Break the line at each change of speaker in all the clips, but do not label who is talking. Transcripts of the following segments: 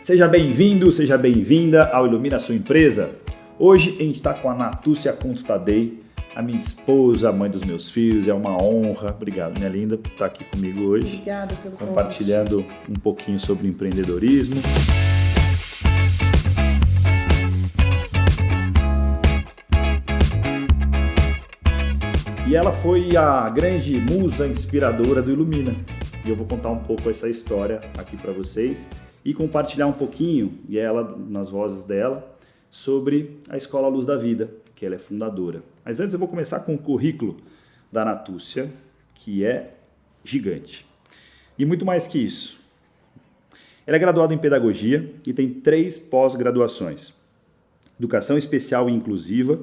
Seja bem-vindo, seja bem-vinda ao Ilumina Sua Empresa. Hoje a gente está com a Natúcia Conto Tadei, a minha esposa, a mãe dos meus filhos. É uma honra, obrigado minha linda, por estar aqui comigo hoje.
Obrigada pelo convite.
Compartilhando um pouquinho sobre empreendedorismo. E ela foi a grande musa inspiradora do Ilumina. E eu vou contar um pouco essa história aqui para vocês e compartilhar um pouquinho, e ela, nas vozes dela, sobre a Escola Luz da Vida, que ela é fundadora. Mas antes eu vou começar com o currículo da Natúcia, que é gigante. E muito mais que isso. Ela é graduada em Pedagogia e tem 3 pós-graduações. Educação Especial e Inclusiva,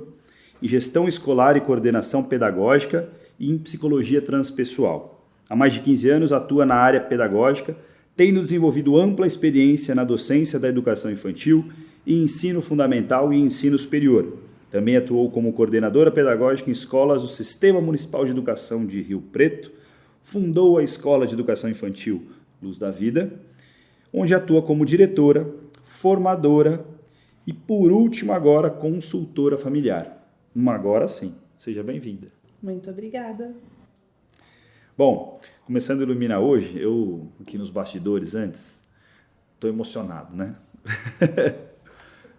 em Gestão Escolar e Coordenação Pedagógica e em Psicologia Transpessoal. Há mais de 15 anos atua na área pedagógica, tendo desenvolvido ampla experiência na docência da educação infantil e ensino fundamental e ensino superior. Também atuou como coordenadora pedagógica em escolas do Sistema Municipal de Educação de Rio Preto, fundou a Escola de Educação Infantil Luz da Vida, onde atua como diretora, formadora e, por último, agora, consultora familiar. Agora sim, seja bem-vinda.
Muito obrigada.
Bom, começando a iluminar hoje, eu aqui nos bastidores antes, estou emocionado, né?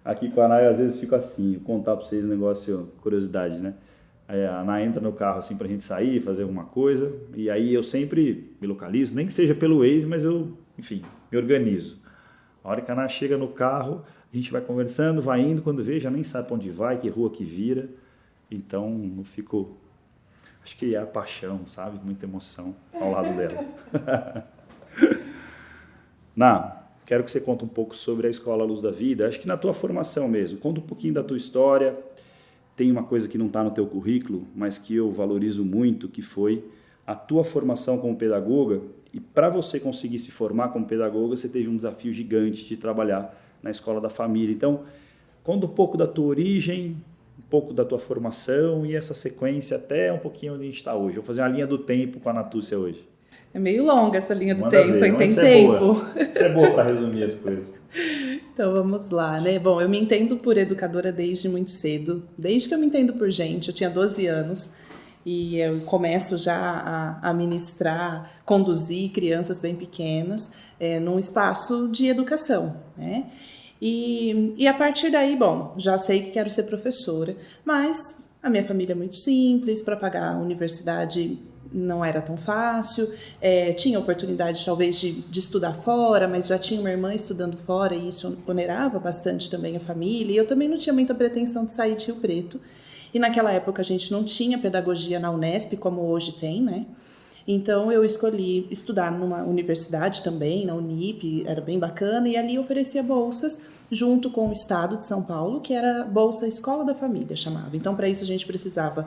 Aqui com a Nay às vezes fico assim, vou contar para vocês um negócio, curiosidade, né? Aí a Nay entra no carro assim pra gente sair, fazer alguma coisa, e aí eu sempre me localizo, nem que seja pelo Waze, mas eu, enfim, me organizo. A hora que a Nay chega no carro, a gente vai conversando, vai indo, quando vê, já nem sabe para onde vai, que rua que vira, então eu fico... Acho que é a paixão, sabe? Muita emoção ao lado dela. Ná, quero que você conte um pouco sobre a Escola Luz da Vida. Acho que na tua formação mesmo. Conta um pouquinho da tua história. Tem uma coisa que não está no teu currículo, mas que eu valorizo muito, que foi a tua formação como pedagoga. E para você conseguir se formar como pedagoga, você teve um desafio gigante de trabalhar na Escola da Família. Então, conta um pouco da tua origem, um pouco da tua formação e essa sequência até um pouquinho onde a gente está hoje. Vou fazer uma linha do tempo com a Natúcia hoje.
É meio longa essa linha do
Manda
tempo,
ver,
hein? Tem
isso
tempo.
Isso é boa para resumir as coisas.
Então vamos lá, né? Bom, eu me entendo por educadora desde muito cedo. Desde que eu me entendo por gente, eu tinha 12 anos e eu começo já a ministrar, conduzir crianças bem pequenas num espaço de educação, né? E a partir daí, bom, já sei que quero ser professora, mas a minha família é muito simples, para pagar a universidade não era tão fácil, tinha oportunidade talvez de estudar fora, mas já tinha uma irmã estudando fora e isso onerava bastante também a família, e eu também não tinha muita pretensão de sair de Rio Preto, e naquela época a gente não tinha pedagogia na Unesp como hoje tem, né? Então eu escolhi estudar numa universidade também, na Unip, era bem bacana, e ali oferecia bolsas junto com o Estado de São Paulo, que era Bolsa Escola da Família, chamava. Então para isso a gente precisava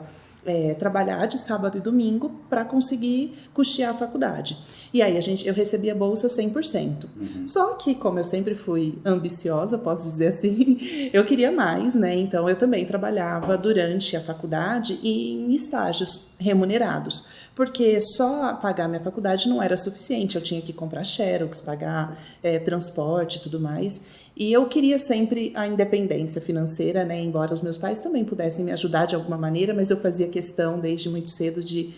trabalhar de sábado e domingo para conseguir custear a faculdade. E aí eu recebia bolsa 100%. Só que, como eu sempre fui ambiciosa, posso dizer assim, eu queria mais, né? Então eu também trabalhava durante a faculdade e em estágios remunerados, porque só pagar minha faculdade não era suficiente, eu tinha que comprar xerox, pagar transporte e tudo mais. E eu queria sempre a independência financeira, né? Embora os meus pais também pudessem me ajudar de alguma maneira, mas eu fazia questão desde muito cedo de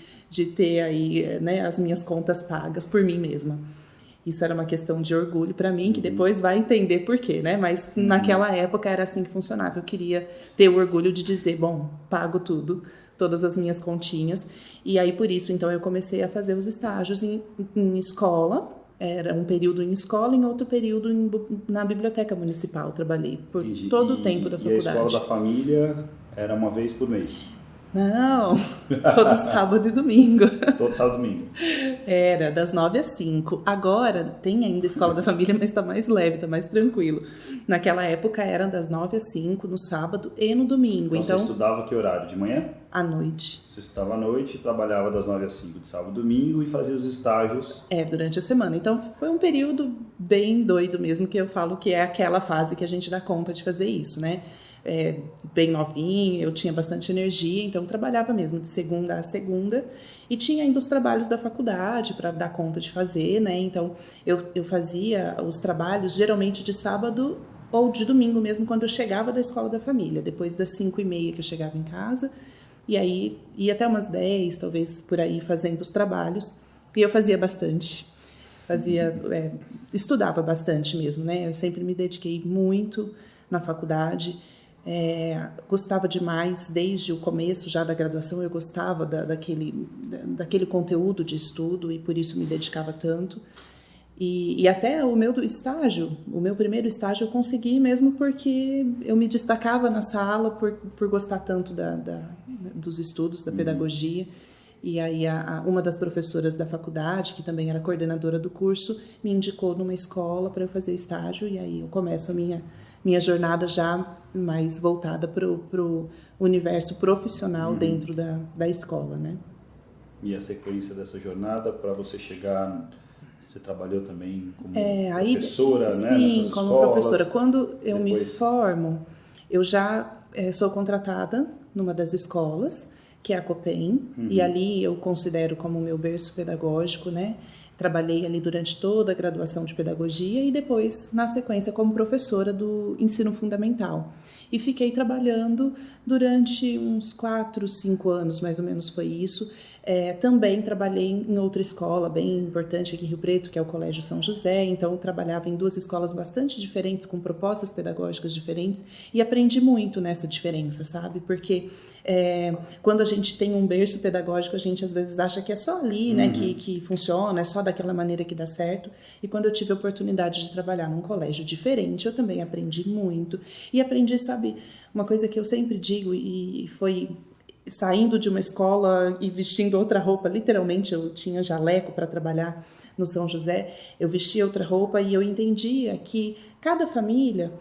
ter aí, né, as minhas contas pagas por mim mesma. Isso era uma questão de orgulho para mim, que depois vai entender por quê, né? Mas naquela época era assim que funcionava. Eu queria ter o orgulho de dizer, bom, pago tudo, todas as minhas continhas. E aí, por isso, então, eu comecei a fazer os estágios em escola. Era um período em escola e em outro período na biblioteca municipal. Trabalhei por todo o tempo da faculdade.
E a Escola da Família era uma vez por mês?
Não, todo sábado e domingo.
Todo sábado e domingo.
Era, das 9 às 5. Agora tem ainda Escola da Família, mas está mais leve, está mais tranquilo. Naquela época era das 9 às 5, no sábado e no domingo.
Então você estudava que horário? De manhã?
À noite.
Você estudava à noite, trabalhava das 9 às 5 de sábado e domingo e fazia os estágios?
Durante a semana. Então foi um período bem doido mesmo, que eu falo que é aquela fase que a gente dá conta de fazer isso, né? bem novinha, eu tinha bastante energia, então trabalhava mesmo de segunda a segunda e tinha ainda os trabalhos da faculdade para dar conta de fazer, né? Então eu fazia os trabalhos geralmente de sábado ou de domingo mesmo, quando eu chegava da escola da família, depois das 5h30 que eu chegava em casa, e aí ia até umas 10, talvez por aí, fazendo os trabalhos, e eu fazia bastante, estudava bastante mesmo, né? Eu sempre me dediquei muito na faculdade, gostava demais, desde o começo já da graduação, eu gostava daquele conteúdo de estudo, e por isso me dedicava tanto. E até o meu primeiro estágio eu consegui mesmo porque eu me destacava na sala por gostar tanto dos estudos, da pedagogia. E aí uma das professoras da faculdade, que também era coordenadora do curso, me indicou numa escola para eu fazer estágio, e aí eu começo a minha jornada já mais voltada para o universo profissional dentro da escola, né?
E a sequência dessa jornada para você chegar... Você trabalhou também como
né?
professora,
Sim,
nessas
como
escolas.
professora. Quando eu me formo, eu já sou contratada numa das escolas, que é a Copem, e ali eu considero como meu berço pedagógico, né? Trabalhei ali durante toda a graduação de pedagogia e depois, na sequência, como professora do ensino fundamental. E fiquei trabalhando durante uns 4, 5 anos, mais ou menos foi isso. Também trabalhei em outra escola bem importante aqui em Rio Preto, que é o Colégio São José. Então, trabalhava em 2 escolas bastante diferentes, com propostas pedagógicas diferentes, e aprendi muito nessa diferença, sabe? Porque quando a gente tem um berço pedagógico, a gente às vezes acha que é só ali, né, que funciona, é só daquela maneira que dá certo. E quando eu tive a oportunidade de trabalhar num colégio diferente, eu também aprendi muito. E aprendi, sabe, uma coisa que eu sempre digo, e foi... saindo de uma escola e vestindo outra roupa, literalmente eu tinha jaleco para trabalhar no São José, eu vestia outra roupa e eu entendia que cada família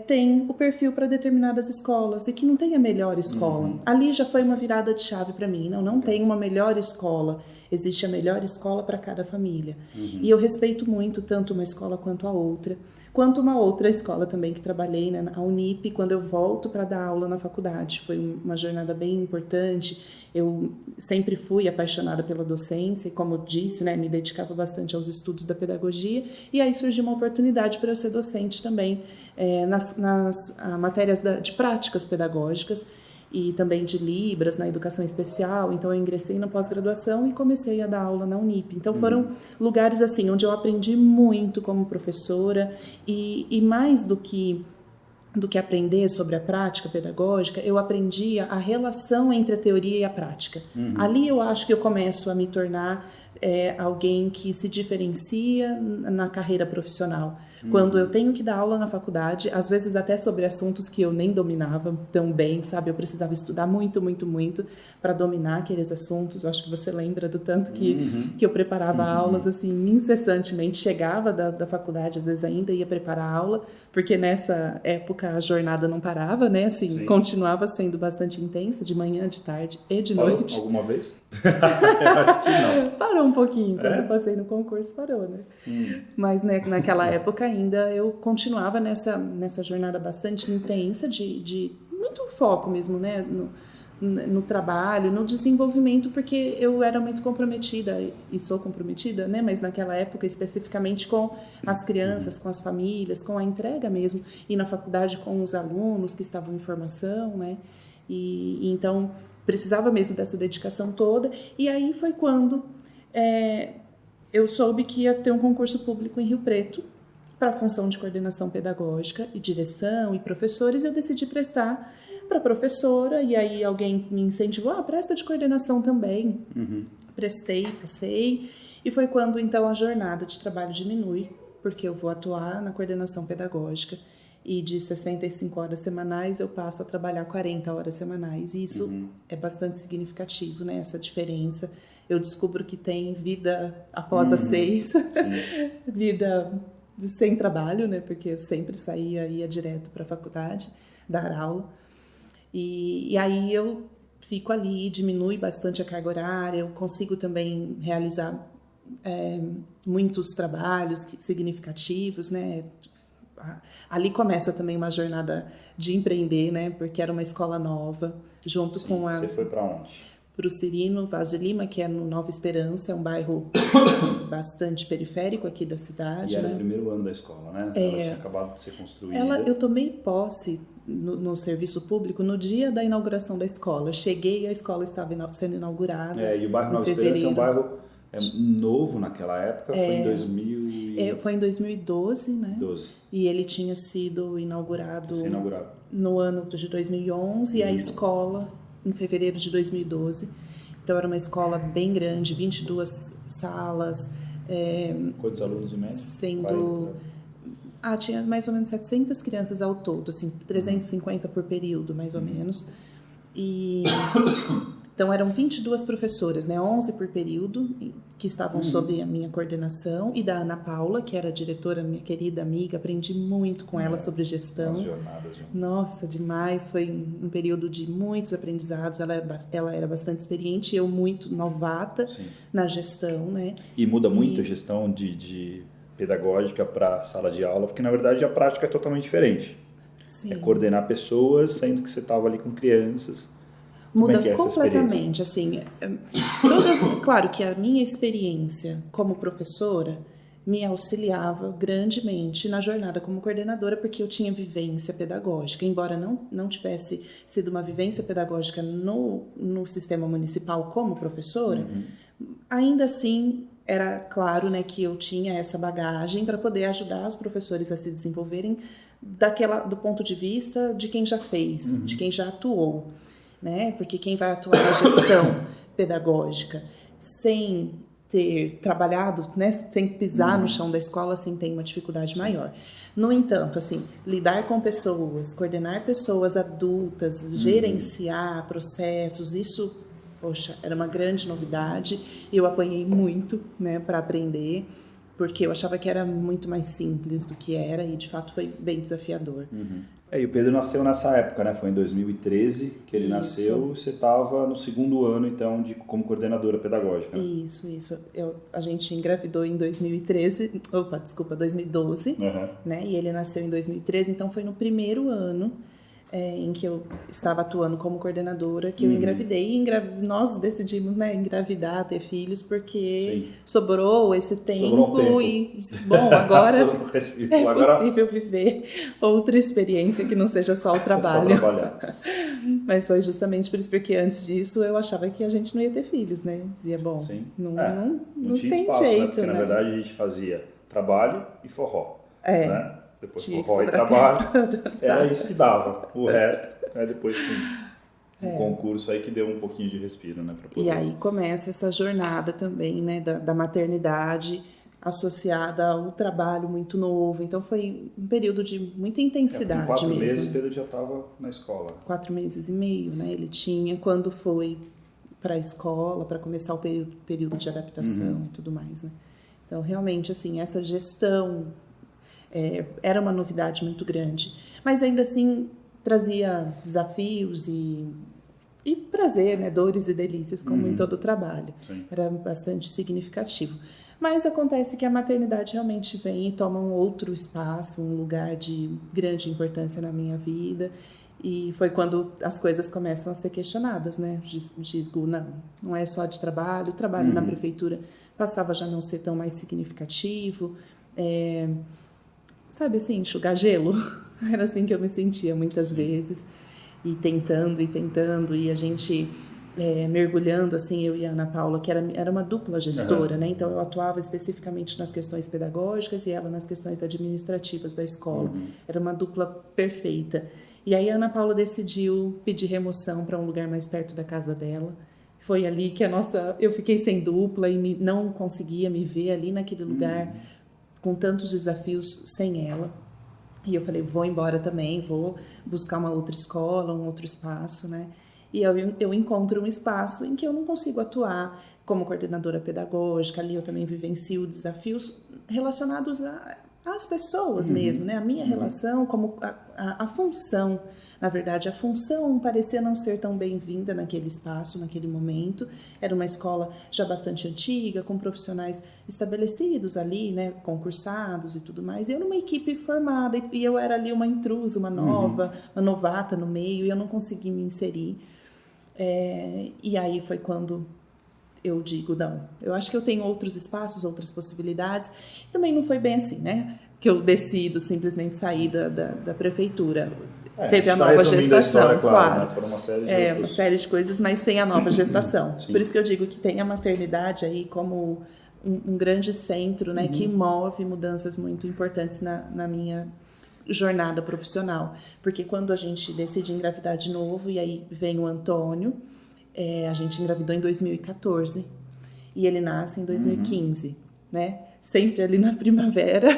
tem o perfil para determinadas escolas e que não tem a melhor escola. Ali já foi uma virada de chave para mim, não tem uma melhor escola, existe a melhor escola para cada família. E eu respeito muito tanto uma escola quanto a outra. Quanto uma outra escola também que trabalhei, né, na Unip, quando eu volto para dar aula na faculdade. Foi uma jornada bem importante. Eu sempre fui apaixonada pela docência e, como eu disse, né, me dedicava bastante aos estudos da pedagogia. E aí surgiu uma oportunidade para eu ser docente também nas matérias de práticas pedagógicas e também de Libras, na educação especial. Então, eu ingressei na pós-graduação e comecei a dar aula na Unip. Então, foram lugares assim onde eu aprendi muito como professora e mais do que aprender sobre a prática pedagógica, eu aprendia a relação entre a teoria e a prática. Ali eu acho que eu começo a me tornar alguém que se diferencia na carreira profissional. Quando eu tenho que dar aula na faculdade, às vezes até sobre assuntos que eu nem dominava tão bem, sabe? Eu precisava estudar muito, muito, muito para dominar aqueles assuntos. Eu acho que você lembra do tanto que eu preparava aulas, assim, incessantemente. Chegava da faculdade, às vezes ainda ia preparar aula, porque nessa época a jornada não parava, né? Assim, continuava sendo bastante intensa, de manhã, de tarde e de noite.
Alguma vez? Eu acho que não.
Parou um pouquinho, quando eu passei no concurso parou, né? Mas né, naquela época ainda eu continuava nessa jornada bastante intensa de muito foco mesmo, né? No trabalho, no desenvolvimento, porque eu era muito comprometida e sou comprometida, né? Mas naquela época especificamente com as crianças, com as famílias, com a entrega mesmo, e na faculdade com os alunos que estavam em formação, né? E então precisava mesmo dessa dedicação toda. E aí foi quando eu soube que ia ter um concurso público em Rio Preto para a função de coordenação pedagógica e direção e professores. Eu decidi prestar para professora, e aí alguém me incentivou, presta de coordenação também. Prestei, passei, e foi quando então a jornada de trabalho diminui, porque eu vou atuar na coordenação pedagógica, e de 65 horas semanais eu passo a trabalhar 40 horas semanais, e isso é bastante significativo, né, essa diferença. Eu descubro que tem vida após as 6, vida sem trabalho, né, porque eu sempre ia direto para a faculdade, dar aula, e aí eu fico ali, diminui bastante a carga horária, eu consigo também realizar muitos trabalhos significativos, né, Ali começa também uma jornada de empreender, né? Porque era uma escola nova, junto
Sim,
com
Você foi para onde?
para o Cirino Vaz de Lima, que é no Nova Esperança, é um bairro bastante periférico aqui da cidade.
E era
né?
o primeiro ano da escola, né? Ela tinha acabado de ser construída.
Eu tomei posse no serviço público no dia da inauguração da escola. Eu cheguei e a escola estava sendo inaugurada.
E o bairro Nova Esperança é um bairro novo naquela época, foi em 2000
foi em 2012, né?
12.
E ele tinha sido inaugurado no ano de 2011 e a escola em fevereiro de 2012. Então era uma escola bem grande, 22 salas.
Quantos alunos em média?
Tinha mais ou menos 700 crianças ao todo, assim, 350 por período, mais ou menos. Então, eram 22 professoras, né? 11 por período, que estavam sob a minha coordenação, e da Ana Paula, que era a diretora, minha querida amiga. Aprendi muito com ela sobre gestão.
As jornadas juntas.
Nossa, demais. Foi um período de muitos aprendizados. Ela era bastante experiente, eu muito novata na gestão, né?
E muda muito a gestão de pedagógica para sala de aula, porque, na verdade, a prática é totalmente diferente.
Sim.
É coordenar pessoas, sendo que você estava ali com crianças.
Muda completamente, assim, claro que a minha experiência como professora me auxiliava grandemente na jornada como coordenadora, porque eu tinha vivência pedagógica, embora não tivesse sido uma vivência pedagógica no sistema municipal como professora, ainda assim era claro, né, que eu tinha essa bagagem para poder ajudar os professores a se desenvolverem do ponto de vista de quem já fez, de quem já atuou. Né? Porque quem vai atuar na gestão pedagógica sem ter trabalhado, né, sem pisar no chão da escola, assim, tem uma dificuldade maior. No entanto, assim, lidar com pessoas, coordenar pessoas adultas, gerenciar processos, isso, poxa, era uma grande novidade. Eu apanhei muito, né, para aprender, porque eu achava que era muito mais simples do que era e, de fato, foi bem desafiador.
E o Pedro nasceu nessa época, né? Foi em 2013 que ele nasceu. Você estava no segundo ano, então, como coordenadora pedagógica.
Isso. A gente engravidou em 2013, 2012, né? E ele nasceu em 2013, então foi no primeiro ano em que eu estava atuando como coordenadora que eu engravidei. Nós decidimos, né, engravidar, ter filhos, porque sobrou esse tempo. E, bom, agora é possível viver outra experiência que não seja só o trabalho. Mas foi justamente por isso, porque antes disso eu achava que a gente não ia ter filhos, né? Dizia, bom, não
tinha
tem
espaço,
jeito,
né? Porque,
né?
na verdade, a gente fazia trabalho e forró, né? Depois forró e trabalho, era isso que dava. O resto, depois com um concurso aí que deu um pouquinho de respiro, né? Pra poder...
E aí começa essa jornada também, né, da maternidade associada ao trabalho muito novo. Então foi um período de muita intensidade
com 4
mesmo.
meses o Pedro já estava na escola.
4 meses e meio, né? Ele tinha quando foi para a escola, para começar o período de adaptação e tudo mais, né? Então, realmente, assim, essa gestão era uma novidade muito grande. Mas, ainda assim, trazia desafios e prazer, né? Dores e delícias, como em todo trabalho.
Sim.
Era bastante significativo. Mas acontece que a maternidade realmente vem e toma um outro espaço, um lugar de grande importância na minha vida. E foi quando as coisas começam a ser questionadas, né? Digo, não é só de trabalho. O trabalho na prefeitura passava já a não ser tão mais significativo. Sabe assim, enxugar gelo? Era assim que eu me sentia muitas vezes. E tentando, e a gente mergulhando, assim, eu e a Ana Paula, que era uma dupla gestora, né? Então, eu atuava especificamente nas questões pedagógicas e ela nas questões administrativas da escola. Era uma dupla perfeita. E aí, a Ana Paula decidiu pedir remoção para um lugar mais perto da casa dela. Foi ali que eu fiquei sem dupla e não conseguia me ver ali naquele lugar com tantos desafios sem ela. E eu falei, vou embora também, vou buscar uma outra escola, um outro espaço, né? E eu encontro um espaço em que eu não consigo atuar como coordenadora pedagógica. Ali eu também vivencio desafios relacionados as pessoas mesmo, né? A minha relação, como a função. Na verdade, a função parecia não ser tão bem-vinda naquele espaço, naquele momento. Era uma escola já bastante antiga, com profissionais estabelecidos ali, né? Concursados e tudo mais. E eu numa equipe formada, e eu era ali uma intrusa, uma nova, uma novata no meio, e eu não consegui me inserir. E aí foi quando eu digo, não, eu acho que eu tenho outros espaços, outras possibilidades. Também não foi bem assim, né? Que eu decido simplesmente sair da prefeitura. Teve a nova gestação,
história,
claro.
Né? Foram uma série de
coisas, mas tem a nova gestação.
Sim.
Por isso que eu digo que tem a maternidade aí como um grande centro, né? Que move mudanças muito importantes na minha jornada profissional. Porque quando a gente decide engravidar de novo, e aí vem o Antônio, a gente engravidou em 2014 e ele nasce em 2015, né? Sempre ali na primavera.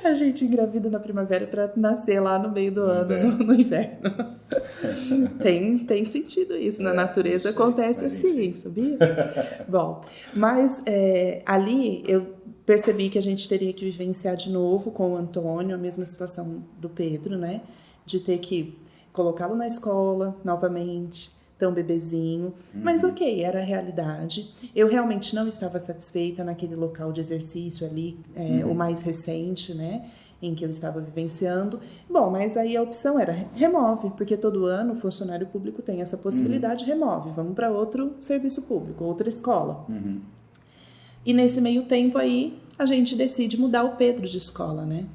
A gente engravida na primavera para nascer lá no meio do ano, no inverno. Tem sentido isso. Na natureza acontece assim, sabia? Bom, mas ali eu percebi que a gente teria que vivenciar de novo com o Antônio a mesma situação do Pedro, né? De ter que colocá-lo na escola novamente, tão bebezinho, mas ok, era a realidade. Eu realmente não estava satisfeita naquele local de exercício ali, o mais recente, né, em que eu estava vivenciando. Bom, mas aí a opção era remove, porque todo ano o funcionário público tem essa possibilidade, remove, vamos para outro serviço público, outra escola. E nesse meio tempo aí, a gente decide mudar o Pedro de escola, né?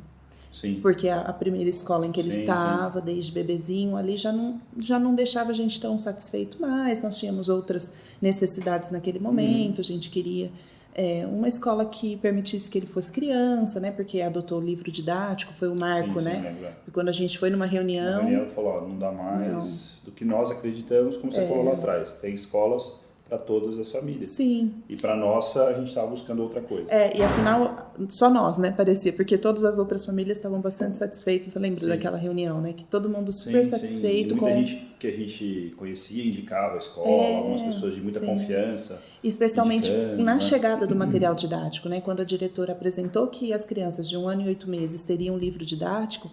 Sim.
Porque a primeira escola em que ele estava, desde bebezinho, ali já não deixava a gente tão satisfeito mais. Nós tínhamos outras necessidades naquele momento. A gente queria uma escola que permitisse que ele fosse criança, né? Porque adotou o livro didático, foi o marco, né? E quando a gente foi numa reunião...
Na reunião falou, não dá mais do que nós acreditamos, como você falou lá atrás. Tem escolas para todas as famílias.
Sim.
E para nossa, a gente estava buscando outra coisa.
E afinal, só nós, né, parecia, porque todas as outras famílias estavam bastante satisfeitas. Eu lembro daquela reunião, né, que todo mundo super satisfeito.
Muita gente que a gente conhecia indicava a escola, algumas pessoas de muita confiança.
Especialmente na
né?
chegada do material didático, né, quando a diretora apresentou que as crianças de 1 ano e 8 meses teriam um livro didático,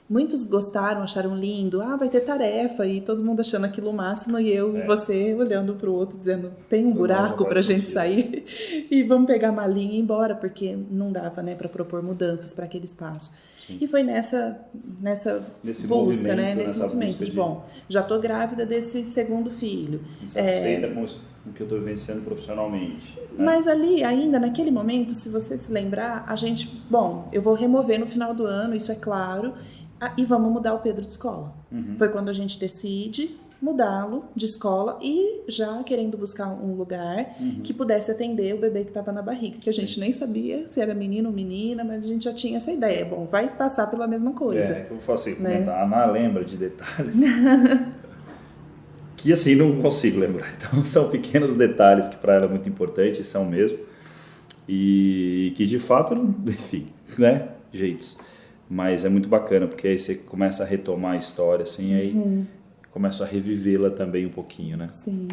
muitos gostaram, acharam lindo. Vai ter tarefa, e todo mundo achando aquilo o máximo, e eu e você olhando para o outro, dizendo, tem um buraco para a gente sair e vamos pegar a malinha e ir embora, porque não dava, né, para propor mudanças para aquele espaço. Sim. E foi nessa busca, né, nesse movimento de, bom, já estou grávida desse segundo filho.
Insatisfeita com o que eu estou vivenciando profissionalmente. Né?
Mas ali, ainda naquele momento, se você se lembrar, a gente, bom, eu vou remover no final do ano, isso é claro, e vamos mudar o Pedro de escola. Foi quando a gente decide mudá-lo de escola e já querendo buscar um lugar que pudesse atender o bebê que estava na barriga, que a gente nem sabia se era menino ou menina, mas a gente já tinha essa ideia. Bom, vai passar pela mesma coisa.
Eu vou assim, comentar. A Ana lembra de detalhes que assim não consigo lembrar. Então são pequenos detalhes que para ela é muito importante, são mesmo, e que de fato, enfim, né, jeitos. Mas é muito bacana, porque aí você começa a retomar a história, assim, aí começa a revivê-la também um pouquinho, né?
Sim.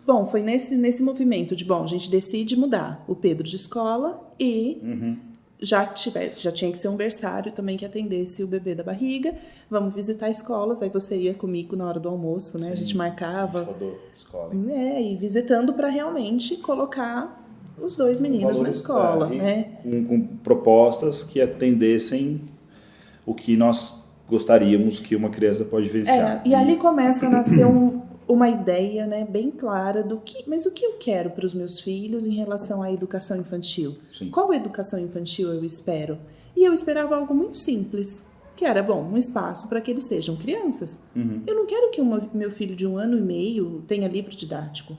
Bom, foi nesse movimento de, bom, a gente decide mudar o Pedro de escola e já tinha que ser um berçário também que atendesse o bebê da barriga. Vamos visitar escolas, aí você ia comigo na hora do almoço, né? Sim, a gente marcava.
A gente rodou escola.
E visitando para realmente colocar os dois meninos na escola, né?
Com propostas que atendessem o que nós gostaríamos que uma criança pode vivenciar.
E ali começa a nascer uma ideia, né, bem clara mas o que eu quero para os meus filhos em relação à educação infantil? Sim. Qual educação infantil eu espero? E eu esperava algo muito simples, que era, bom, um espaço para que eles sejam crianças. Eu não quero que o meu filho de 1 ano e meio tenha livro didático.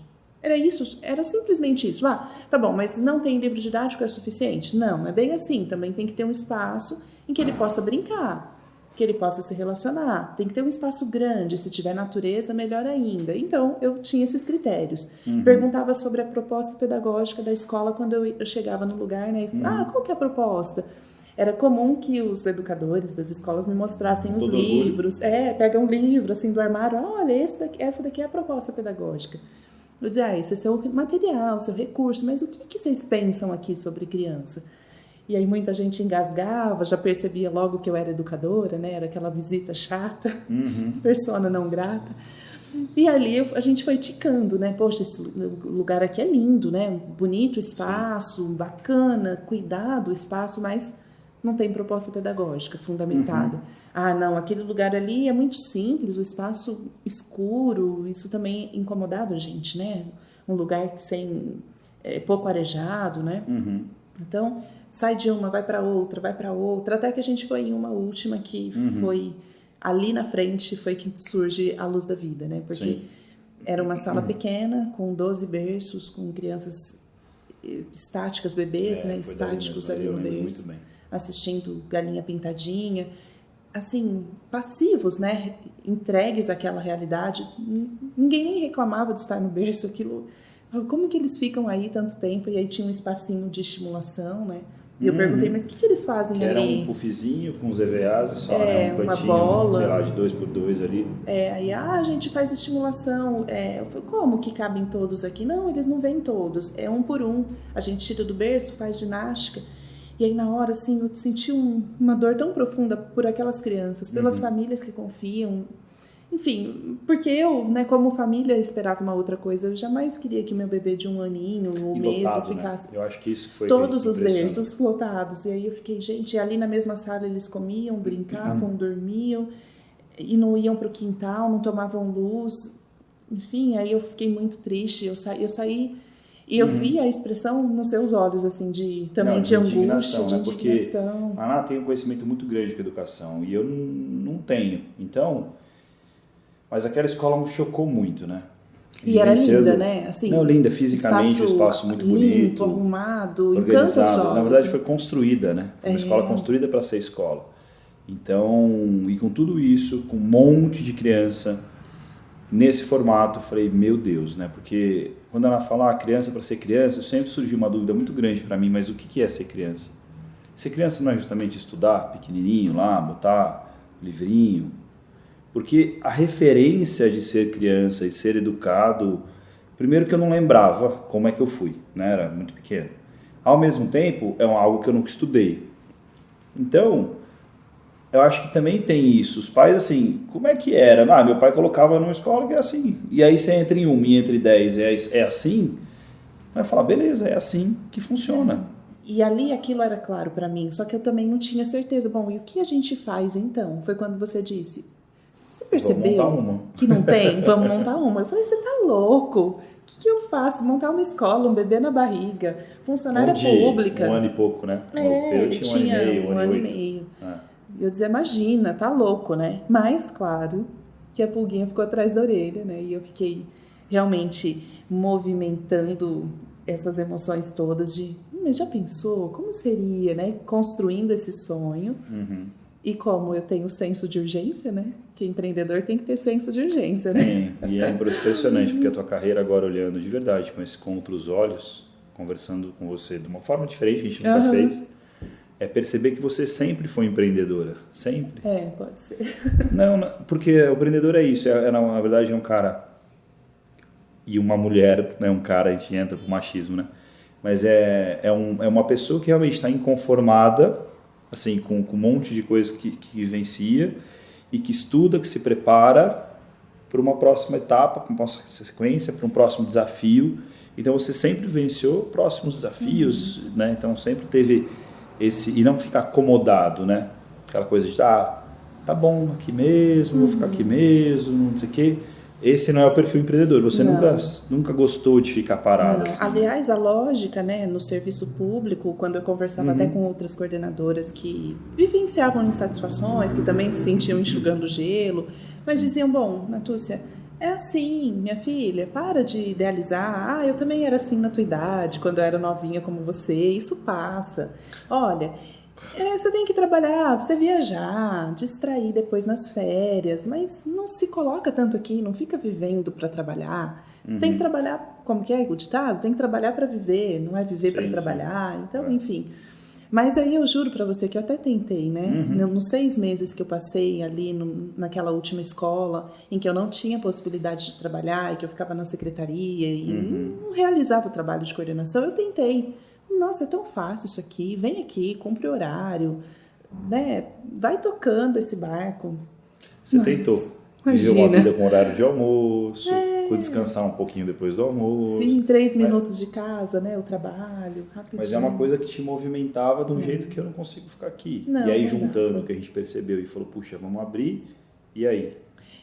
Era simplesmente isso. Tá bom, mas não tem livro didático, é suficiente? Não, é bem assim. Também tem que ter um espaço em que ele possa brincar, que ele possa se relacionar. Tem que ter um espaço grande, se tiver natureza, melhor ainda. Então, eu tinha esses critérios. Perguntava sobre a proposta pedagógica da escola quando eu chegava no lugar, né? Qual que é a proposta? Era comum que os educadores das escolas me mostrassem os livros. Pega um livro assim do armário, olha, essa daqui é a proposta pedagógica. Eu dizia, esse é seu material, seu recurso, mas o que vocês pensam aqui sobre criança? E aí muita gente engasgava, já percebia logo que eu era educadora, né? Era aquela visita chata, persona não grata. E ali a gente foi ticando, né? Poxa, esse lugar aqui é lindo, né? Bonito espaço, bacana, cuidado o espaço, mas não tem proposta pedagógica fundamentada. Ah, não, aquele lugar ali é muito simples, o espaço escuro, isso também incomodava a gente, né? Um lugar pouco arejado, né? Então, sai de uma, vai para outra, até que a gente foi em uma última que foi ali na frente, foi que surge a luz da vida, né? Porque era uma sala pequena, com 12 berços, com crianças estáticas, bebês, né? Estáticos ali no berço, assistindo Galinha Pintadinha, assim, passivos, né? Entregues àquela realidade. Ninguém nem reclamava de estar no berço, aquilo... Como que eles ficam aí tanto tempo? E aí tinha um espacinho de estimulação, né? E eu perguntei, mas o que eles fazem ali?
Era um puffzinho com os EVAs e só, né? Um
uma
cantinho,
bola.
sei lá, de 2x2 ali.
Aí, a gente faz estimulação. Eu falei, como que cabem todos aqui? Não, eles não vêm todos, é um por um. A gente tira do berço, faz ginástica. E aí, na hora, assim, eu senti uma dor tão profunda por aquelas crianças, pelas famílias que confiam. Enfim, porque eu, né, como família, esperava uma outra coisa. Eu jamais queria que meu bebê de 1 aninho ou meses ficasse...
Né? Eu acho que isso foi...
Todos os berços lotados. E aí eu fiquei, gente, ali na mesma sala eles comiam, brincavam, dormiam, e não iam para o quintal, não tomavam luz. Enfim, aí eu fiquei muito triste. Eu saí e eu vi a expressão nos seus olhos, assim, de angústia, de indignação.
Porque a Ana tem um conhecimento muito grande com educação e eu não tenho. Então... Mas aquela escola me chocou muito, né?
E era linda, né? Assim,
não, linda, fisicamente, o espaço muito
limpo,
bonito.
Arrumado,
organizado.
Encanta os olhos.
Na verdade, foi construída, né? Foi uma escola construída para ser escola. Então, e com tudo isso, com um monte de criança, nesse formato, eu falei, meu Deus, né? Porque quando ela fala criança para ser criança, sempre surgiu uma dúvida muito grande para mim, mas o que é ser criança? Ser criança não é justamente estudar pequenininho lá, botar livrinho... Porque a referência de ser criança e ser educado, primeiro que eu não lembrava como é que eu fui, né? Era muito pequeno. Ao mesmo tempo, é algo que eu nunca estudei. Então, eu acho que também tem isso. Os pais, assim, como é que era? Meu pai colocava numa escola que é assim. E aí você entra em uma e entre 10 é assim. Vai falar, beleza, é assim que funciona.
E ali aquilo era claro para mim, só que eu também não tinha certeza. Bom, e o que a gente faz então? Foi quando você disse... Você percebeu que não tem? Vamos montar uma. Eu falei, você tá louco? O que eu faço? Montar uma escola, um bebê na barriga, funcionária pública.
1 ano e pouco, né?
Ele tinha 1 ano e meio. Eu dizia, imagina, tá louco, né? Mas, claro, que a pulguinha ficou atrás da orelha, né? E eu fiquei realmente movimentando essas emoções todas de, mas já pensou? Como seria, né? Construindo esse sonho. E como eu tenho senso de urgência, né? Que empreendedor tem que ter senso de urgência, né?
Sim, e é impressionante, porque a tua carreira agora, olhando de verdade, com outros olhos, conversando com você de uma forma diferente, a gente nunca fez, é perceber que você sempre foi empreendedora. Sempre.
Pode ser.
Não, porque o empreendedor é isso. Na verdade, é um cara e uma mulher, né? Um cara, a gente entra pro machismo, né? Mas é uma pessoa que realmente está inconformada, assim, com um monte de coisas que vivencia e que estuda, que se prepara para uma próxima etapa, para uma próxima sequência, para um próximo desafio. Então você sempre venceu próximos desafios, né? Então sempre teve esse... E não ficar acomodado, né? Aquela coisa de, tá bom aqui mesmo, vou ficar aqui mesmo, não sei o quê. Esse não é o perfil empreendedor. Você nunca gostou de ficar parado. Assim,
aliás, a lógica, né, no serviço público, quando eu conversava até com outras coordenadoras que vivenciavam insatisfações, que também se sentiam enxugando gelo, mas diziam, bom, Natúcia, é assim, minha filha, para de idealizar. Eu também era assim na tua idade, quando eu era novinha como você, isso passa. Olha... você tem que trabalhar, você viajar, distrair depois nas férias, mas não se coloca tanto aqui, não fica vivendo para trabalhar. Você tem que trabalhar, como que é o ditado? Tem que trabalhar para viver, não é viver para trabalhar. Então, enfim. Mas aí eu juro para você que eu até tentei, né? Nos 6 meses que eu passei ali naquela última escola, em que eu não tinha possibilidade de trabalhar e que eu ficava na secretaria e não realizava o trabalho de coordenação, eu tentei. nossa, é tão fácil isso aqui, vem aqui, cumpre o horário, né? Vai tocando esse barco.
Você tentou. Viveu uma vida com horário de almoço, com descansar um pouquinho depois do almoço.
Sim, 3 minutos de casa, né? O trabalho, rapidinho.
Mas é uma coisa que te movimentava de um jeito que eu não consigo ficar aqui.
Não,
e aí,
não
juntando
dá.
o que a gente percebeu e falou, puxa, vamos abrir, e aí?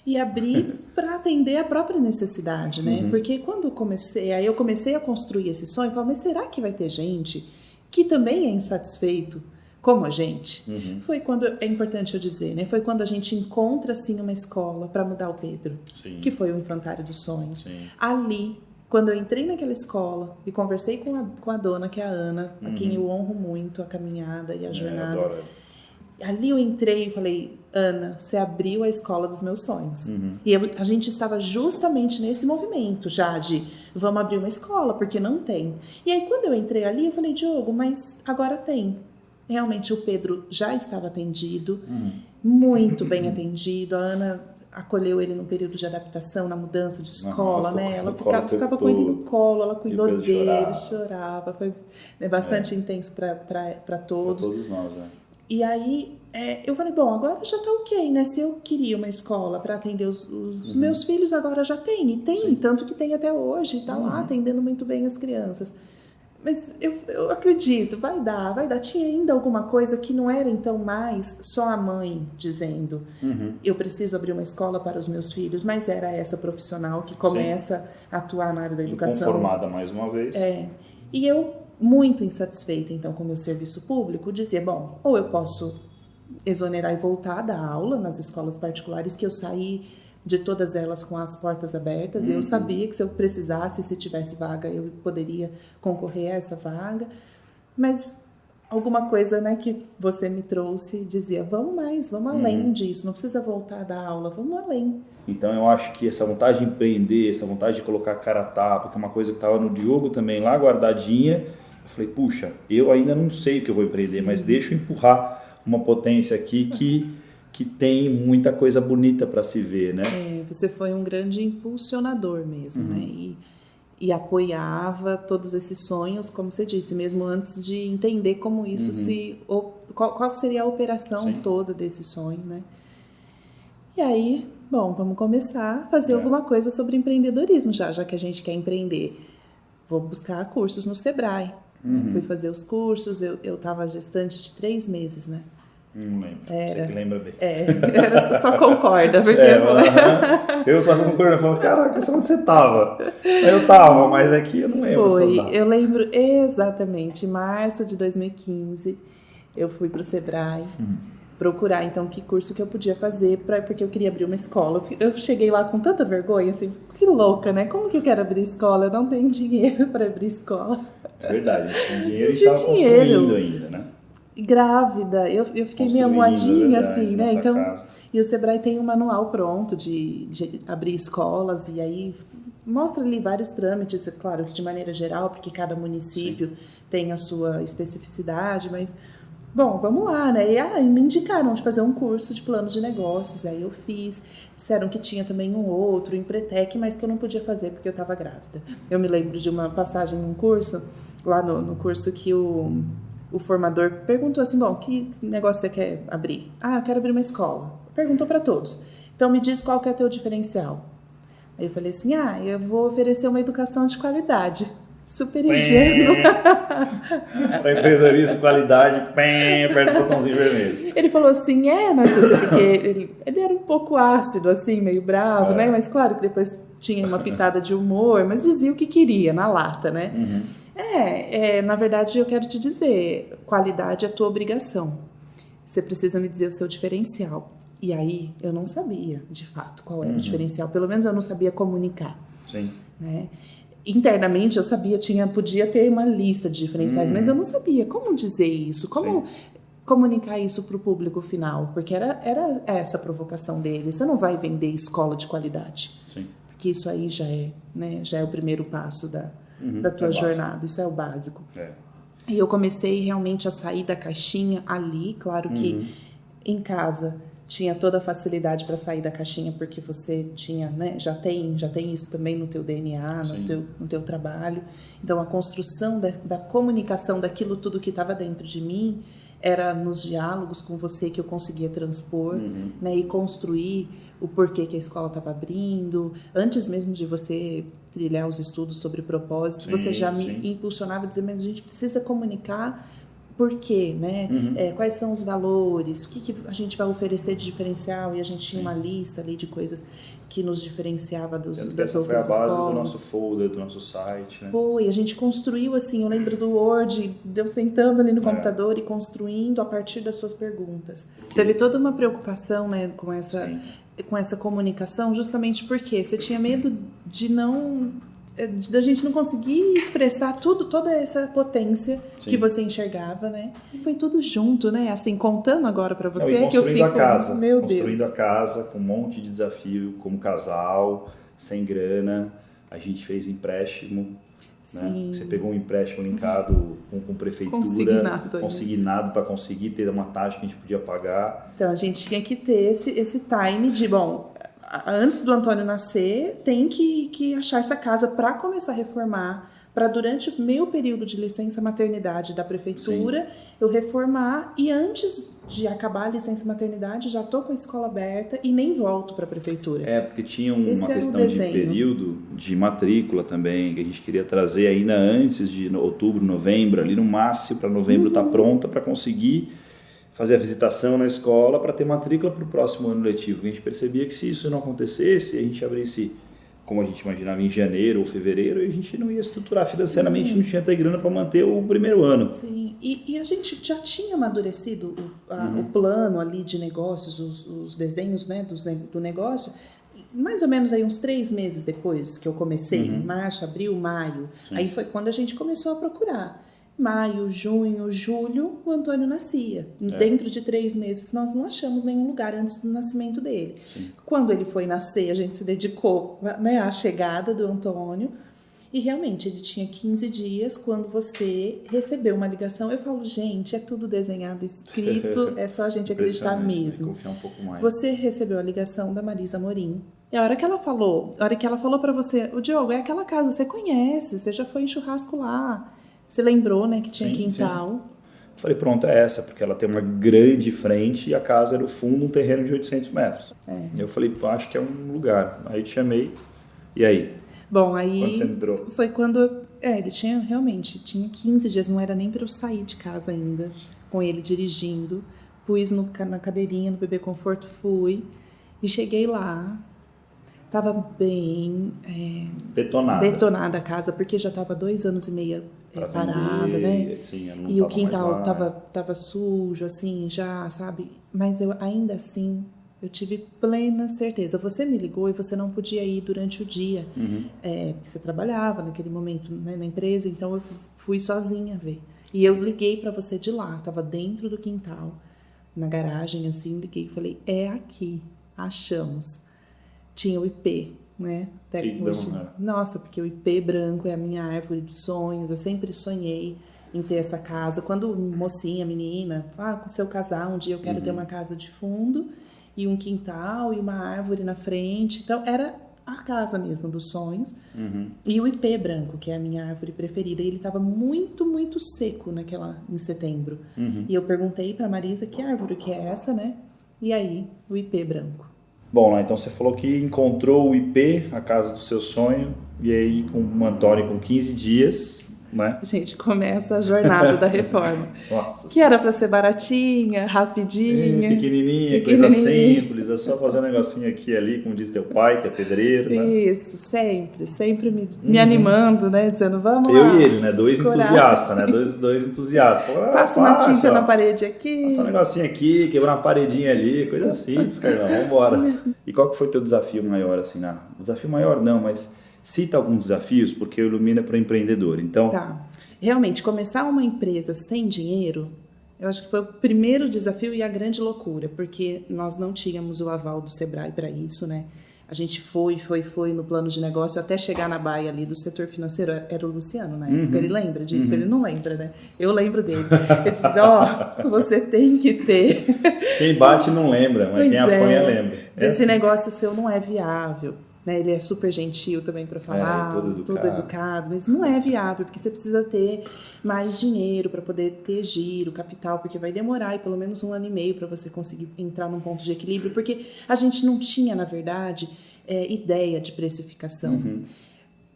E abrir para atender a própria necessidade, né? Porque quando eu comecei a construir esse sonho, eu falei, mas será que vai ter gente que também é insatisfeito como a gente? Foi quando, é importante eu dizer, né? Foi quando a gente encontra, assim, uma escola para mudar o Pedro,
Sim.
que foi o Infantário dos Sonhos.
Sim.
Ali, quando eu entrei naquela escola e conversei com a dona, que é a Ana, a quem eu honro muito a caminhada e a jornada.
Eu adoro.
Ali eu entrei e falei, Ana, você abriu a escola dos meus sonhos. E a gente estava justamente nesse movimento já de vamos abrir uma escola, porque não tem. E aí quando eu entrei ali, eu falei, Diogo, mas agora tem. Realmente o Pedro já estava atendido, muito bem atendido. A Ana acolheu ele no período de adaptação, na mudança de escola, né? Ela ficava com ele no colo, ela cuidou dele, chorava. Foi bastante intenso para todos.
Para todos nós, né?
E aí eu falei, bom, agora já tá ok, né? Se eu queria uma escola para atender os meus filhos, agora já tem. E tem,
Sim.
tanto que tem até hoje, tá lá atendendo muito bem as crianças. Mas eu acredito, vai dar. Tinha ainda alguma coisa que não era então mais só a mãe dizendo eu preciso abrir uma escola para os meus filhos, mas era essa profissional que começa a atuar na área da educação.
Inconformada mais uma vez.
E eu, muito insatisfeita então com o meu serviço público, dizia, bom, ou eu posso exonerar e voltar da aula nas escolas particulares, que eu saí de todas elas com as portas abertas. Eu sabia que se eu precisasse, se tivesse vaga, eu poderia concorrer a essa vaga. Mas alguma coisa, né, que você me trouxe dizia, vamos além disso, não precisa voltar da aula, vamos além.
Então eu acho que essa vontade de empreender, essa vontade de colocar a cara a tapa, que é uma coisa que estava no Diogo também lá guardadinha, eu falei, puxa, eu ainda não sei o que eu vou empreender, mas deixa eu empurrar uma potência aqui que tem muita coisa bonita para se ver, né?
Você foi um grande impulsionador mesmo, né? E apoiava todos esses sonhos, como você disse, mesmo antes de entender como isso qual seria a operação toda desse sonho, né? E aí, bom, vamos começar a fazer alguma coisa sobre empreendedorismo já que a gente quer empreender. Vou buscar cursos no Sebrae. Né? Fui fazer os cursos, eu estava gestante de 3 meses, né?
Não lembro, você que lembra bem.
Você só concorda, porque...
Eu só concordo, eu falo, caraca, onde você tava? Eu tava, mas aqui eu não lembro.
Eu lembro exatamente, em março de 2015, eu fui pro Sebrae procurar, então, que curso que eu podia fazer, porque eu queria abrir uma escola. Eu cheguei lá com tanta vergonha, assim, que louca, né? Como que eu quero abrir escola? Eu não tenho dinheiro para abrir escola.
É verdade, tem dinheiro e estava construindo ainda, né?
Grávida, eu fiquei meio moadinha, assim, né? Então,
casa.
E o Sebrae tem um manual pronto de abrir escolas, e aí mostra ali vários trâmites, é claro que de maneira geral, porque cada município tem a sua especificidade, mas, bom, vamos lá, né? E me indicaram de fazer um curso de plano de negócios, aí eu fiz, disseram que tinha também um outro, Empretec, mas que eu não podia fazer porque eu estava grávida. Eu me lembro de uma passagem num curso, lá no curso que o formador perguntou assim, bom, que negócio você quer abrir? Eu quero abrir uma escola. Perguntou para todos. Então, me diz qual que é teu diferencial. Aí eu falei assim, eu vou oferecer uma educação de qualidade. Super ingênuo.
Para empreendedorismo, qualidade, aperta o botãozinho vermelho.
Ele falou assim, Natúcia, porque ele era um pouco ácido, assim, meio bravo, né? Mas claro que depois tinha uma pitada de humor, mas dizia o que queria, na lata, né? Na verdade, eu quero te dizer, qualidade é tua obrigação. Você precisa me dizer o seu diferencial. E aí, eu não sabia, de fato, qual era o diferencial. Pelo menos eu não sabia comunicar.
Sim.
Né? Internamente, eu sabia, podia ter uma lista de diferenciais, mas eu não sabia como dizer isso, como comunicar isso para o público final, porque era essa a provocação dele. Você não vai vender escola de qualidade, porque isso aí já é o primeiro passo da tua jornada, isso é o básico. E eu comecei realmente a sair da caixinha ali, claro que em casa tinha toda a facilidade para sair da caixinha, porque você tinha, né, já tem isso também no teu DNA, no teu trabalho. Então, a construção da comunicação daquilo tudo que estava dentro de mim era nos diálogos com você que eu conseguia transpor, né, e construir o porquê que a escola estava abrindo. Antes mesmo de você trilhar os estudos sobre propósito, você já me impulsionava a dizer, mas a gente precisa comunicar por quê, né? Quais são os valores, o que a gente vai oferecer de diferencial, e a gente tinha uma lista ali de coisas que nos diferenciava das outras escolas.
Foi a base do nosso folder, do nosso site, né?
Foi, a gente construiu assim, eu lembro do Word, eu sentando ali no computador e construindo a partir das suas perguntas. Teve toda uma preocupação, né, com essa comunicação, justamente porque você tinha medo da gente não conseguir expressar toda essa potência que você enxergava, né? E foi tudo junto, né? Assim, contando agora para você que eu fico...
Construindo a casa com um monte de desafio, como casal, sem grana. A gente fez empréstimo, né? Você pegou um empréstimo linkado com prefeitura, consignado para conseguir ter uma taxa que a gente podia pagar.
Então, a gente tinha que ter esse time de, bom, antes do Antônio nascer, tem que achar essa casa para começar a reformar, para durante o meu período de licença maternidade da prefeitura, eu reformar, e antes de acabar a licença maternidade, já estou com a escola aberta e nem volto para a prefeitura.
Porque tinha uma questão de período de matrícula também, que a gente queria trazer ainda antes de outubro, novembro, ali no máximo para novembro estar pronta para conseguir fazer a visitação na escola para ter matrícula para o próximo ano letivo. A gente percebia que se isso não acontecesse, a gente abrisse, como a gente imaginava, em janeiro ou fevereiro, e a gente não ia estruturar financeiramente, não tinha até grana para manter o primeiro ano.
Sim, e a gente já tinha amadurecido o plano ali de negócios, os desenhos, né, do negócio, mais ou menos aí uns 3 meses depois que eu comecei, em março, abril, maio. Aí foi quando a gente começou a procurar. Maio, junho, julho, o Antônio nascia. Dentro de 3 meses, nós não achamos nenhum lugar antes do nascimento dele. Quando ele foi nascer, a gente se dedicou, né, à chegada do Antônio. E realmente, ele tinha 15 dias quando você recebeu uma ligação. Eu falo, gente, é tudo desenhado, escrito, é só a gente acreditar mesmo.
Confiar um pouco mais.
Você recebeu a ligação da Marisa Morim. E a hora que ela falou para você, o Diogo, é aquela casa, você conhece, você já foi em churrasco lá. Você lembrou, né, que tinha quintal.
Falei, pronto, é essa, porque ela tem uma grande frente e a casa era o fundo, um terreno de 800 metros. Eu falei, acho que é um lugar. Aí te chamei, e aí?
Bom, aí
quando você entrou?
Foi quando ele tinha 15 dias, não era nem para eu sair de casa ainda, com ele dirigindo. Pus na cadeirinha, no bebê conforto, fui e cheguei lá. Tava bem detonada a casa, porque já estava 2 anos e meio parada,
vender,
né?
Assim,
e o quintal tava sujo, assim, já, sabe? Mas eu ainda assim, eu tive plena certeza. Você me ligou e você não podia ir durante o dia, porque você trabalhava naquele momento, né, na empresa, então eu fui sozinha ver. E eu liguei para você de lá, tava dentro do quintal, na garagem, assim, liguei e falei, é aqui, achamos. Tinha o IP, né? Até hoje. Nossa, porque o IP branco é a minha árvore de sonhos. Eu sempre sonhei em ter essa casa. Quando mocinha, menina, com seu casar, um dia eu quero ter uma casa de fundo e um quintal e uma árvore na frente. Então, era a casa mesmo dos sonhos. E o IP branco, que é a minha árvore preferida. E ele estava muito, muito seco em setembro. E eu perguntei para Marisa que árvore que é essa, né? E aí, o IP branco.
Bom, lá, então você falou que encontrou o IP, a casa do seu sonho, e aí com o Antônio com 15 dias, né?
Gente, começa a jornada da reforma.
Nossa.
Que era para ser baratinha, rapidinha.
Pequenininha, coisa simples, é só fazer um negocinho aqui e ali, como diz teu pai, que é pedreiro, né?
Isso, sempre me animando, né? Dizendo, vamos lá.
Eu e ele, né? 2 entusiastas, né? Dois entusiastas.
Passa uma tinta na parede aqui.
Passa um negocinho aqui, quebrar uma paredinha ali, coisa simples, Carlão, vambora. E qual que foi teu desafio maior, assim, O desafio maior não, mas cita alguns desafios, porque o Ilumina é para empreendedor, então...
Tá. Realmente, começar uma empresa sem dinheiro, eu acho que foi o primeiro desafio e a grande loucura, porque nós não tínhamos o aval do Sebrae para isso, né? A gente foi no plano de negócio até chegar na baia ali do setor financeiro. Era o Luciano na época, ele lembra disso? Ele não lembra, né? Eu lembro dele. Ele disse, você tem que ter...
Quem bate não lembra, mas quem apanha lembra.
Esse negócio seu não é viável. Né? Ele é super gentil também para falar, todo educado, mas não é viável, porque você precisa ter mais dinheiro para poder ter giro, capital, porque vai demorar aí pelo menos 1 ano e meio para você conseguir entrar num ponto de equilíbrio, porque a gente não tinha, na verdade, ideia de precificação.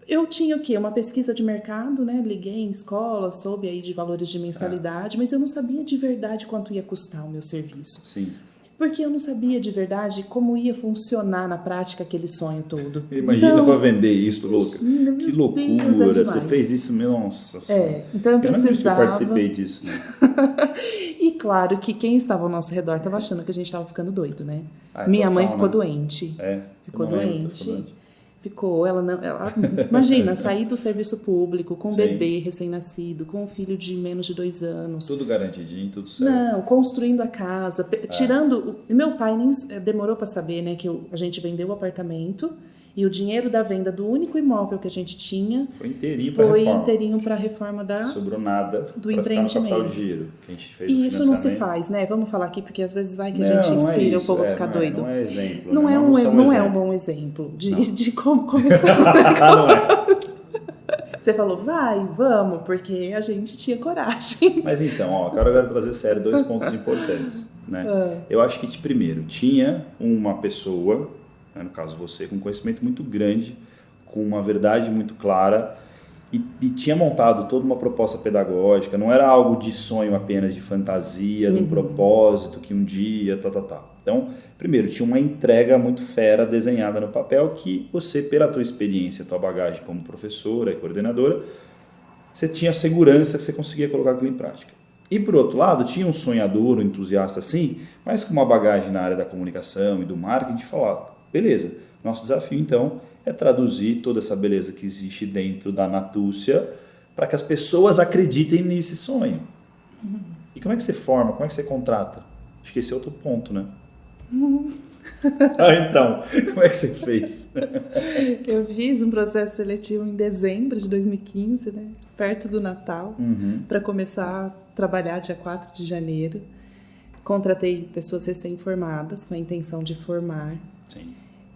Eu tinha o quê? Uma pesquisa de mercado, né? Liguei em escola, soube aí de valores de mensalidade, mas eu não sabia de verdade quanto ia custar o meu serviço.
Sim.
Porque eu não sabia de verdade como ia funcionar na prática aquele sonho todo.
Imagina para vender isso,
imagina,
que loucura. Você fez isso mesmo, nossa.
Então eu precisava.
Eu não participei disso, né?
E claro que quem estava ao nosso redor estava achando que a gente estava ficando doido, né? Minha mãe ficou doente. Ficou doente. Ficou, imagina, sair do serviço público com um bebê recém-nascido, com um filho de menos de 2 anos.
Tudo garantidinho, tudo certo.
Não, construindo a casa, tirando... Meu pai nem demorou para saber, né, que a gente vendeu o apartamento e o dinheiro da venda do único imóvel que a gente tinha foi inteirinho para a reforma
sobrou nada
do empreendimento.
De giro, que a gente fez
e isso não se faz, né? Vamos falar aqui, porque às vezes vai que a gente inspira o povo a ficar doido.
Não é exemplo.
Não é um bom exemplo de como começar.
Não é.
Você falou, vamos, porque a gente tinha coragem.
Mas então, eu quero agora trazer sério 2 pontos importantes, né? Eu acho que, primeiro, tinha uma pessoa, no caso você, com conhecimento muito grande, com uma verdade muito clara e tinha montado toda uma proposta pedagógica, não era algo de sonho apenas, de fantasia, de um propósito que um dia, Então, primeiro, tinha uma entrega muito fera desenhada no papel que você, pela tua experiência, tua bagagem como professora e coordenadora, você tinha segurança que você conseguia colocar aquilo em prática. E, por outro lado, tinha um sonhador, um entusiasta assim, mas com uma bagagem na área da comunicação e do marketing, de falar, beleza, nosso desafio, então, é traduzir toda essa beleza que existe dentro da Natúcia para que as pessoas acreditem nesse sonho. E como é que você forma? Como é que você contrata? Acho que esse é outro ponto, né? Então, como é que você fez?
Eu fiz um processo seletivo em dezembro de 2015, né? Perto do Natal, para começar a trabalhar dia 4 de janeiro. Contratei pessoas recém-formadas com a intenção de formar.
Sim.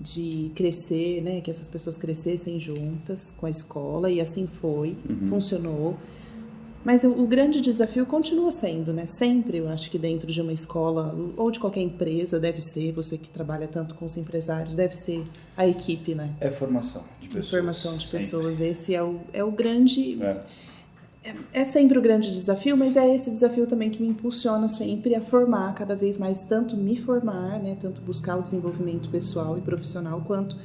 De crescer, né, que essas pessoas crescessem juntas com a escola, e assim foi, funcionou. Mas o grande desafio continua sendo, né, sempre eu acho que dentro de uma escola ou de qualquer empresa deve ser, você que trabalha tanto com os empresários, deve ser a equipe, né?
É formação de pessoas.
Formação de pessoas, esse é o grande... É sempre o grande desafio, mas é esse desafio também que me impulsiona sempre a formar cada vez mais, tanto me formar, né, tanto buscar o desenvolvimento pessoal e profissional, quanto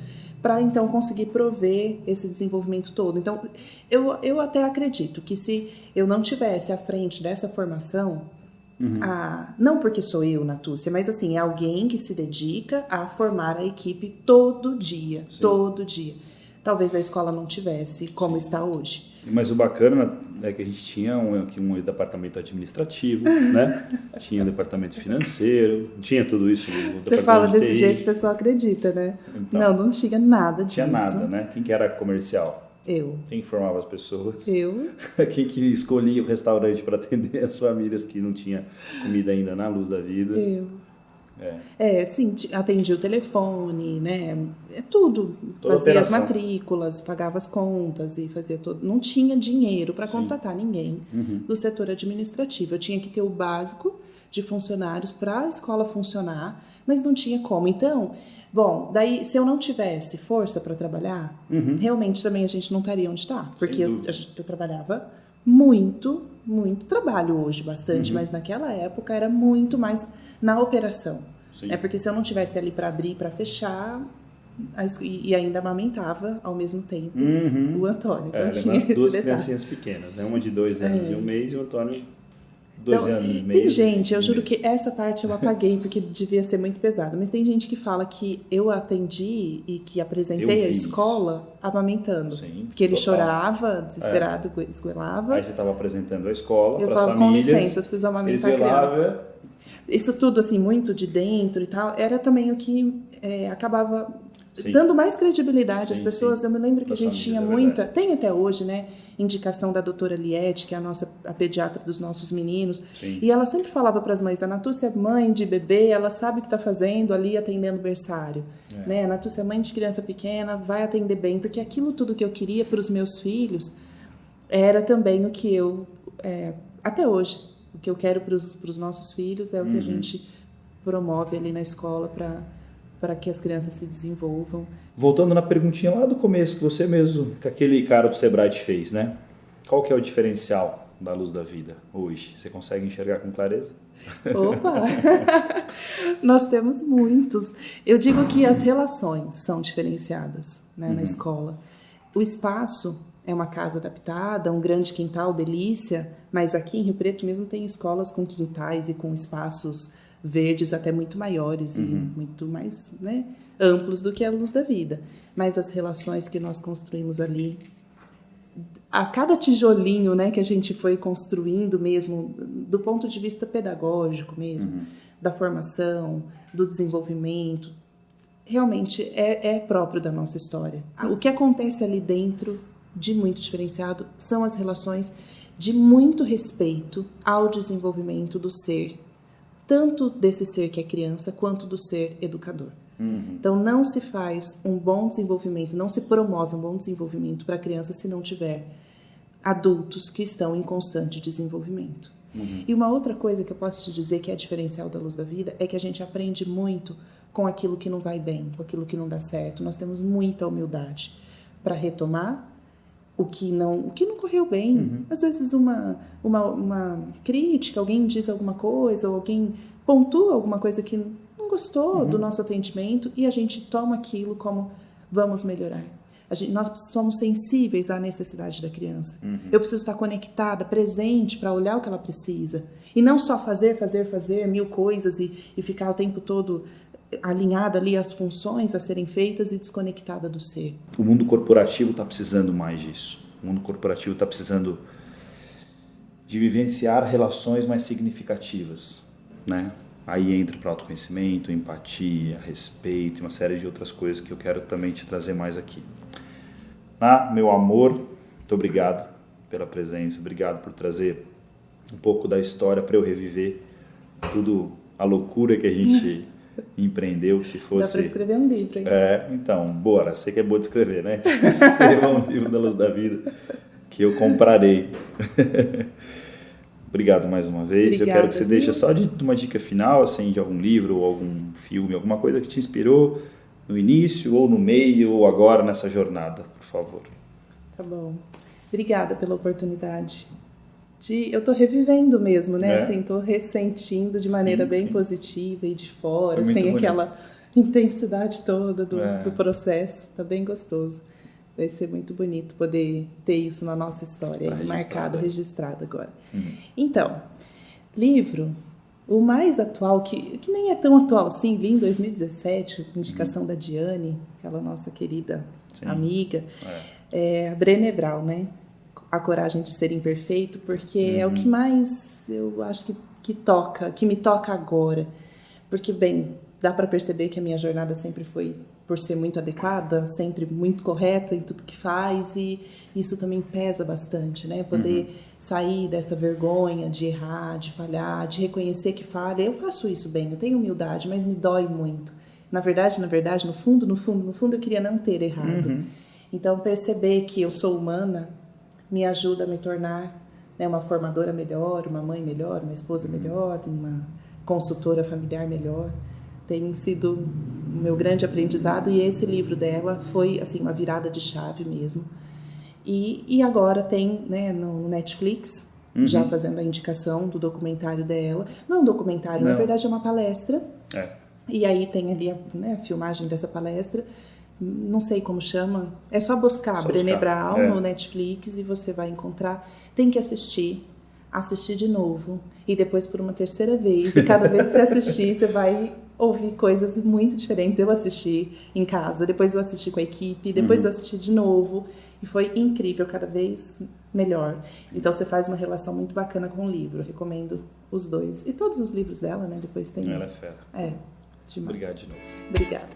para então conseguir prover esse desenvolvimento todo. Então, eu até acredito que se eu não tivesse à frente dessa formação, não porque sou eu, Natúcia, mas assim, é alguém que se dedica a formar a equipe todo dia, todo dia. Talvez a escola não tivesse como está hoje.
Mas o bacana é que a gente tinha um departamento administrativo, né? Tinha um departamento financeiro, tinha tudo isso.
Você fala desse jeito, o pessoal acredita, né? Então, não tinha nada disso.
Tinha nada, né? Quem que era comercial?
Eu.
Quem informava as pessoas?
Eu.
Quem que escolhia o restaurante para atender as famílias que não tinha comida ainda na luz da vida?
Eu. Sim, atendia o telefone, né? Tudo.
Toda
fazia
operação.
As matrículas, pagava as contas e fazia tudo. Não tinha dinheiro para contratar ninguém do setor administrativo. Eu tinha que ter o básico de funcionários para a escola funcionar, mas não tinha como. Então, bom, daí se eu não tivesse força para trabalhar, realmente também a gente não estaria onde está. Porque eu trabalhava muito trabalho hoje, bastante, mas naquela época era muito mais na operação.
Sim.
Porque se eu não tivesse ali para abrir, para fechar, e ainda amamentava ao mesmo tempo o Antônio. Então tinha esse
2
detalhe.
criancinhas pequenas, né? Uma de 2 anos e 1 mês e o Antônio 2 anos e meio.
Tem gente, eu juro que essa parte eu apaguei porque devia ser muito pesado, mas tem gente que fala que eu atendi e que apresentei a escola amamentando.
Sim,
porque ele chorava, desesperado, esgoelava.
Aí você estava apresentando a escola para as
falava,
famílias.
Com licença, eu preciso amamentar a criança. Isso tudo, assim, muito de dentro e tal, era também o que acabava dando mais credibilidade às
Sim,
pessoas.
sim.
Eu me lembro que a
Das
gente tinha
famílias, é
muita,
verdade.
tem até hoje, né, indicação da doutora Liette, que é a pediatra dos nossos meninos,
Sim.
e ela sempre falava para as mães, a Natúcia é mãe de bebê, ela sabe o que está fazendo ali atendendo berçário, né, a Natúcia é mãe de criança pequena, vai atender bem, porque aquilo tudo que eu queria para os meus filhos era também o que eu, até hoje, o que eu quero para os nossos filhos é o que a gente promove ali na escola para que as crianças se desenvolvam.
Voltando na perguntinha lá do começo, que você mesmo, que aquele cara do Sebrae te fez, né? Qual que é o diferencial da Luz da Vida hoje? Você consegue enxergar com clareza?
Opa! Nós temos muitos. Eu digo que as relações são diferenciadas, né, na escola. O espaço é uma casa adaptada, um grande quintal, delícia, mas aqui em Rio Preto mesmo tem escolas com quintais e com espaços verdes até muito maiores e muito mais, né, amplos do que a Luz da Vida. Mas as relações que nós construímos ali, a cada tijolinho, né, que a gente foi construindo mesmo, do ponto de vista pedagógico mesmo, da formação, do desenvolvimento, realmente é próprio da nossa história. O que acontece ali dentro, de muito diferenciado, são as relações de muito respeito ao desenvolvimento do ser, tanto desse ser que é criança, quanto do ser educador. Então, não se faz um bom desenvolvimento, não se promove um bom desenvolvimento para a criança se não tiver adultos que estão em constante desenvolvimento. E uma outra coisa que eu posso te dizer que é diferencial da Luz da Vida é que a gente aprende muito com aquilo que não vai bem, com aquilo que não dá certo. Nós temos muita humildade para retomar o que não correu bem. Às vezes uma crítica, alguém diz alguma coisa, ou alguém pontua alguma coisa que não gostou do nosso atendimento e a gente toma aquilo como vamos melhorar. Nós somos sensíveis à necessidade da criança. Eu preciso estar conectada, presente para olhar o que ela precisa. E não só fazer mil coisas e ficar o tempo todo alinhada ali às funções a serem feitas e desconectada do ser.
O mundo corporativo está precisando mais disso. O mundo corporativo está precisando de vivenciar relações mais significativas, né? Aí entra para autoconhecimento, empatia, respeito e uma série de outras coisas que eu quero também te trazer mais aqui. Meu amor, muito obrigado pela presença, obrigado por trazer um pouco da história para eu reviver tudo a loucura que a gente empreendeu, se fosse...
Dá para escrever um livro, hein?
Então, bora, você que é boa de escrever, né? Escreva um livro da Luz da Vida que eu comprarei. Obrigado mais uma vez.
Obrigada,
eu quero que você
viu?
deixe só uma dica final, assim, de algum livro ou algum filme, alguma coisa que te inspirou no início ou no meio ou agora nessa jornada, por favor.
Tá bom. Obrigada pela oportunidade. Eu tô revivendo mesmo, né? Assim, tô ressentindo de maneira bem positiva e de fora, sem aquela intensidade toda do processo. Tá bem gostoso. Vai ser muito bonito poder ter isso na nossa história, marcado, registrado agora. Então, livro, o mais atual, que nem é tão atual assim, li em 2017, indicação da Diane, aquela nossa querida amiga, a Brené Brown, né? A Coragem de Ser Imperfeito, porque é o que mais eu acho que me toca agora. Porque, bem, dá para perceber que a minha jornada sempre foi por ser muito adequada, sempre muito correta em tudo que faz, e isso também pesa bastante, né? Poder sair dessa vergonha de errar, de falhar, de reconhecer que falha. Eu faço isso bem, eu tenho humildade, mas me dói muito. Na verdade, no fundo, eu queria não ter errado. Então, perceber que eu sou humana me ajuda a me tornar, né, uma formadora melhor, uma mãe melhor, uma esposa melhor, uma consultora familiar melhor. Tem sido o meu grande aprendizado, e esse livro dela foi assim uma virada de chave mesmo. E agora tem, né, no Netflix, já fazendo a indicação do documentário dela. Não é um documentário, na verdade é uma palestra. E aí tem ali a filmagem dessa palestra. Não sei como chama. É só buscar Brené Brown no Netflix e você vai encontrar. Tem que assistir de novo. E depois por uma terceira vez. E cada vez que você assistir, você vai ouvir coisas muito diferentes. Eu assisti em casa, depois eu assisti com a equipe, depois eu assisti de novo. E foi incrível, cada vez melhor. Então você faz uma relação muito bacana com o livro. Eu recomendo os dois. E todos os livros dela, né? Depois tem...
Ela é fera.
Demais.
Obrigado de novo.
Obrigada.